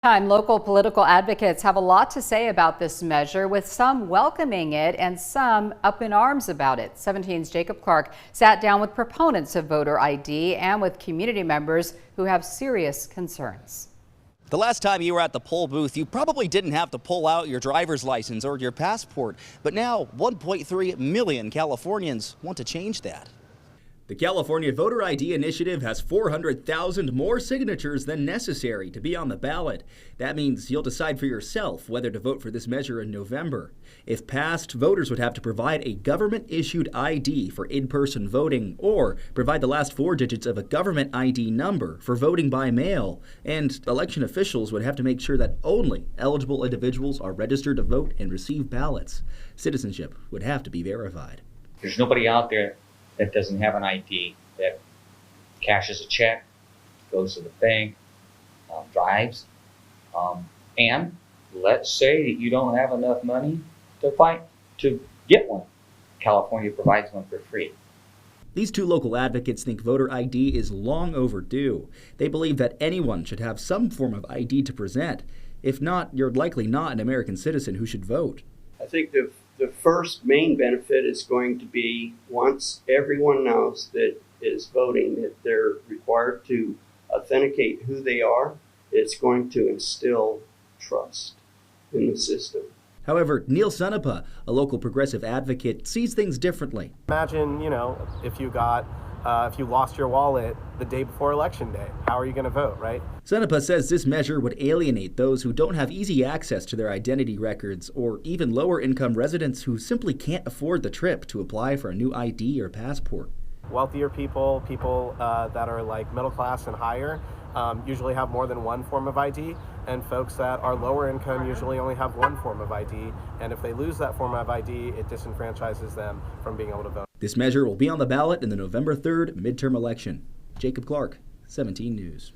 Local political advocates have a lot to say about this measure, with some welcoming it and some up in arms about it. 17's Jacob Clark sat down with proponents of voter ID and with community members who have serious concerns. The last time you were at the poll booth, you probably didn't have to pull out your driver's license or your passport. But now 1.3 million Californians want to change that. The California Voter ID Initiative has 400,000 more signatures than necessary to be on the ballot. That means you'll decide for yourself whether to vote for this measure in November. If passed, voters would have to provide a government-issued ID for in-person voting or provide the last 4 digits of a government ID number for voting by mail. And election officials would have to make sure that only eligible individuals are registered to vote and receive ballots. Citizenship would have to be verified. There's nobody out there that doesn't have an ID, that cashes a check, goes to the bank, drives, and let's say that you don't have enough money to get one. California provides one for free. These two local advocates think voter ID is long overdue. They believe that anyone should have some form of ID to present. If not, you're likely not an American citizen who should vote. I think the first main benefit is going to be, once everyone knows that is voting that they're required to authenticate who they are, it's going to instill trust in the system. However, Neil Sunapa, a local progressive advocate, sees things differently. Imagine, if you lost your wallet the day before Election Day, how are you going to vote, right? Sunapa says this measure would alienate those who don't have easy access to their identity records, or even lower-income residents who simply can't afford the trip to apply for a new ID or passport. Wealthier people that are like middle class and higher, usually have more than one form of ID, and folks that are lower income usually only have one form of ID, and if they lose that form of ID, it disenfranchises them from being able to vote. This measure will be on the ballot in the November 3rd midterm election. Jacob Clark, 17 News.